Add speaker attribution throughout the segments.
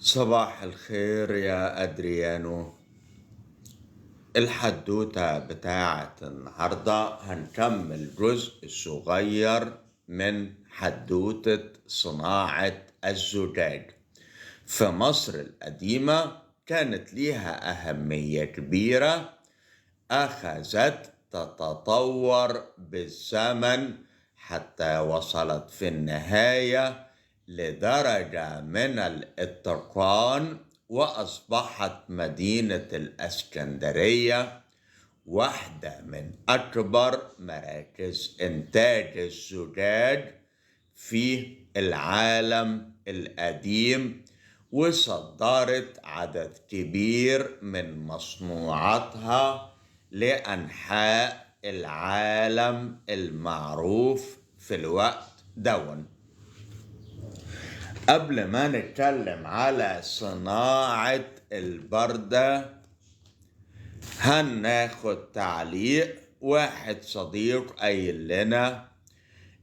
Speaker 1: صباح الخير يا أدريانو. الحدوتة بتاعة النهاردة هنكمل جزء صغير من حدوتة صناعة الزجاج. في مصر القديمة كانت ليها أهمية كبيرة، أخذت تتطور بالزمن حتى وصلت في النهاية لدرجة من الاتقان، وأصبحت مدينة الإسكندرية واحدة من أكبر مراكز إنتاج الزجاج في العالم القديم، وصدرت عدد كبير من مصنوعاتها لأنحاء العالم المعروف في الوقت دون. قبل ما نتكلم على صناعة البردة هناخد تعليق واحد صديق قايل لنا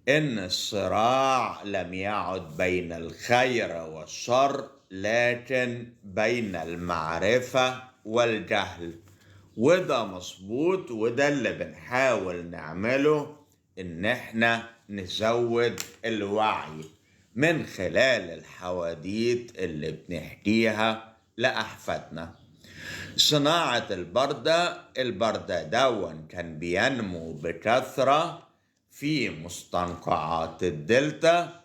Speaker 1: إن الصراع لم يعد بين الخير والشر، لكن بين المعرفة والجهل. وده مظبوط، وده اللي بنحاول نعمله، إن احنا نزود الوعي من خلال الحواديت اللي بنحكيها لأحفادنا. صناعة البردة دون كان بينمو بكثرة في مستنقعات الدلتا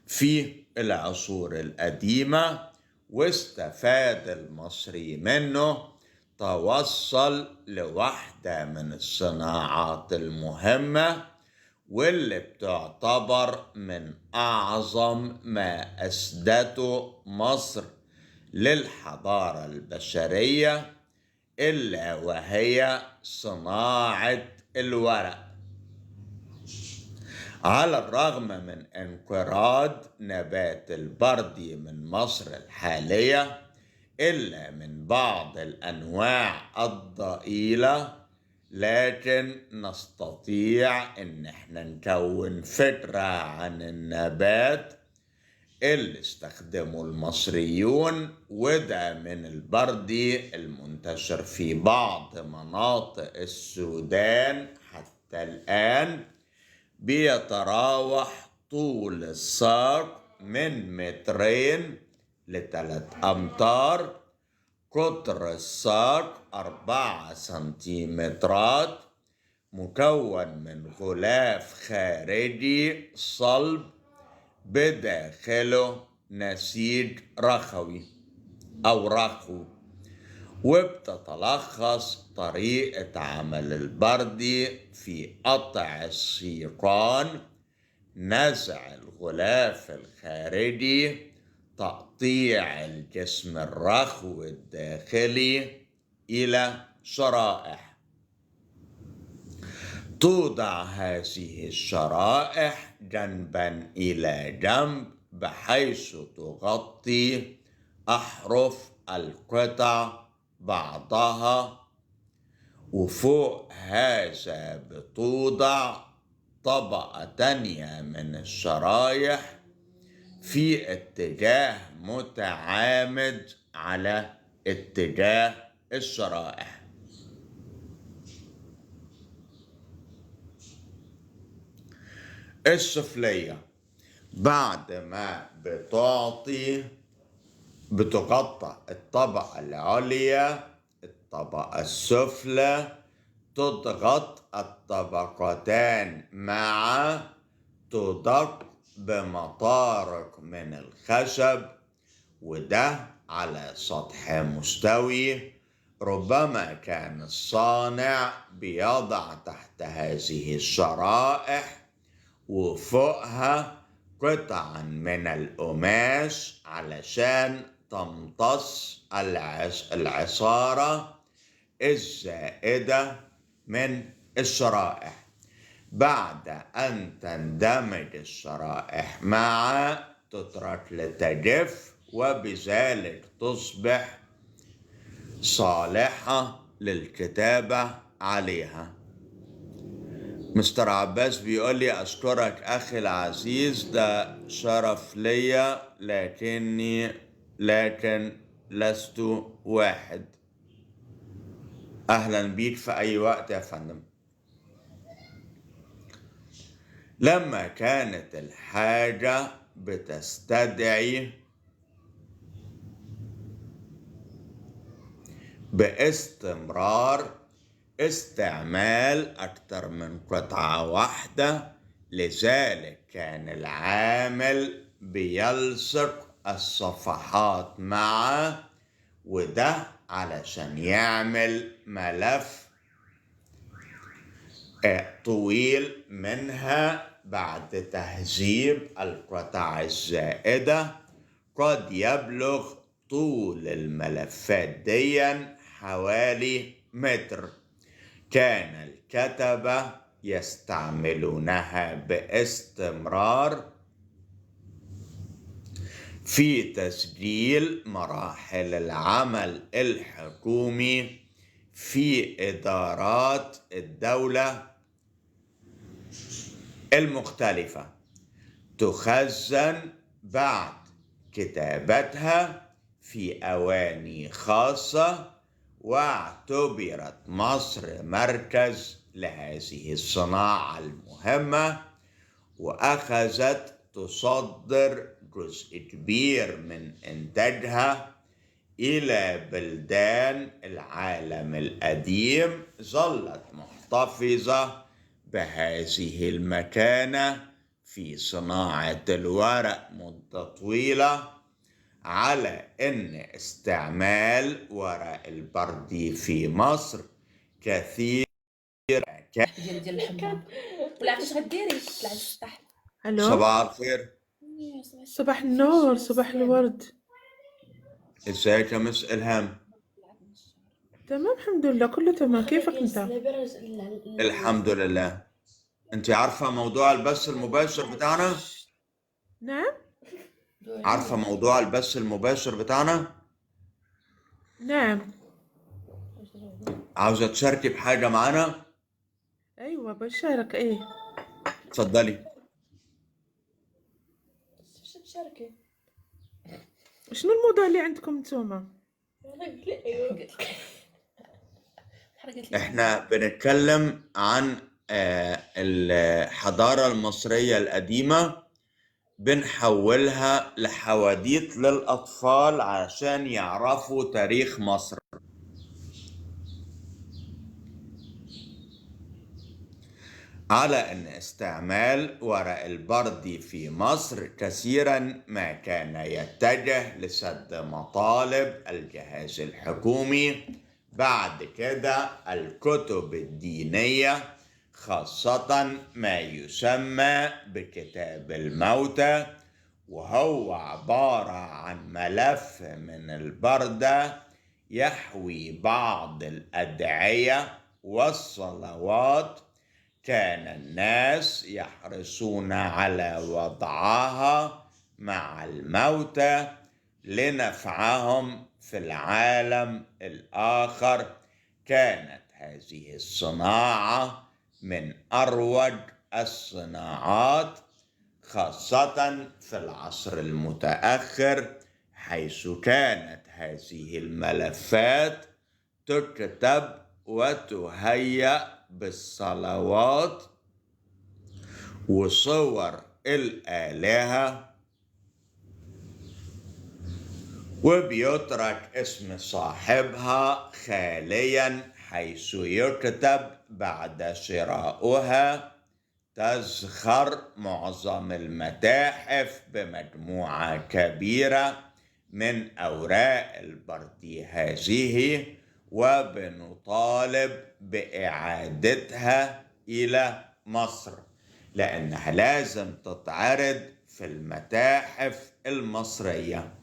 Speaker 1: في العصور القديمة، واستفاد المصري منه. توصل لواحدة من الصناعات المهمة، واللي بتعتبر من أعظم ما أسدته مصر للحضارة البشرية، إلا وهي صناعة الورق. على الرغم من انقراض نبات البردي من مصر الحالية، إلا من بعض الأنواع الضئيلة، لكن نستطيع إن احنا نكون فكرة عن النبات اللي استخدمه المصريون. وده من البردي المنتشر في بعض مناطق السودان حتى الآن، بيتراوح طول الساق من 2 ل3 أمتار، قطر الساق 4 سنتيمترات، مكون من غلاف خارجي صلب بداخله نسيج رخوي أو رخو. وبتتلخص طريقة عمل البردي في قطع السيقان، نزع الغلاف الخارجي، تقطيع الجسم الرخو الداخلي إلى شرائح. توضع هذه الشرائح جنبا إلى جنب بحيث تغطي أحرف القطع بعضها، وفوق هذا بتوضع طبقة تانية من الشرايح في اتجاه متعامد على اتجاه الشرائح. السفلية بعد ما بتغطى الطبقة العليا، الطبقة السفلى تضغط الطبقتان معا، تدق بمطارق من الخشب، وده على سطح مستوي. ربما كان الصانع بيضع تحت هذه الشرائح وفوقها قطعا من القماش علشان تمتص العصارة الزائدة من الشرائح. بعد أن تندمج الشرائح معا تترك لتجف، وبذلك تصبح صالحة للكتابة عليها. مستر عباس بيقول لي أشكرك أخي العزيز، ده شرف ليا، لكني لكن لست واحد. أهلا بيك في أي وقت يا فندم. لما كانت الحاجة بتستدعي باستمرار استعمال أكثر من قطعة واحدة، لذلك كان العامل بيلصق الصفحات معه، وده علشان يعمل ملف طويل منها بعد تهذيب القطع الزائدة قد يبلغ طول الملفات ديا حوالي متر. كان الكتبة يستعملونها باستمرار في تسجيل مراحل العمل الحكومي في إدارات الدولة المختلفة، تخزن بعد كتابتها في أواني خاصة، واعتبرت مصر مركز لهذه الصناعة المهمة، وأخذت تصدر جزء كبير من إنتاجها إلى بلدان العالم القديم. ظلت محتفظة بهذه المكانة في صناعة الورق مدة طويلة، على أن استعمال ورق البردي في مصر كثير.
Speaker 2: ديال الحمام ولا عرفتي غديري طلعت تحت.
Speaker 3: الو،
Speaker 1: صباح الخير.
Speaker 3: صباح النور، صباح الورد.
Speaker 1: ازيك يا مس إلهام؟
Speaker 3: تمام الحمد لله، كله تمام. كيفك انت؟
Speaker 1: الحمد لله. انت عارفة موضوع البث المباشر بتاعنا؟
Speaker 3: نعم
Speaker 1: عارفة موضوع البث المباشر بتاعنا؟
Speaker 3: نعم.
Speaker 1: عاوزة تشاركي بحاجة معانا؟
Speaker 3: ايوه بشارك. ايه
Speaker 1: اتفضلي.
Speaker 2: تشاركي
Speaker 3: شنو الموضوع اللي عندكم نتوما؟
Speaker 1: احنا بنتكلم عن الحضارة المصرية القديمة، بنحولها لحواديت للأطفال عشان يعرفوا تاريخ مصر. على أن استعمال ورق البردي في مصر كثيرا ما كان يتجه لسد مطالب الجهاز الحكومي. بعد كده الكتب الدينية، خاصة ما يسمى بكتاب الموتى، وهو عبارة عن ملف من البردة يحوي بعض الأدعية والصلوات، كان الناس يحرصون على وضعها مع الموتى لنفعهم في العالم الآخر. كانت هذه الصناعة من أروج الصناعات، خاصة في العصر المتأخر، حيث كانت هذه الملفات تكتب وتهيأ بالصلوات وصور الآلهة، وبيترك اسم صاحبها خاليا، حيث يكتب بعد شرائها. تزخر معظم المتاحف بمجموعة كبيرة من أوراق البردي هذه، وبنطالب بإعادتها إلى مصر، لأنها لازم تتعرض في المتاحف المصرية.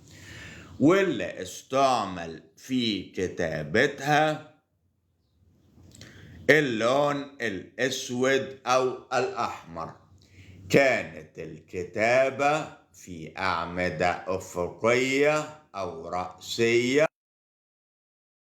Speaker 1: واللي استعمل في كتابتها اللون الأسود أو الأحمر. كانت الكتابة في أعمدة أفقية أو رأسية،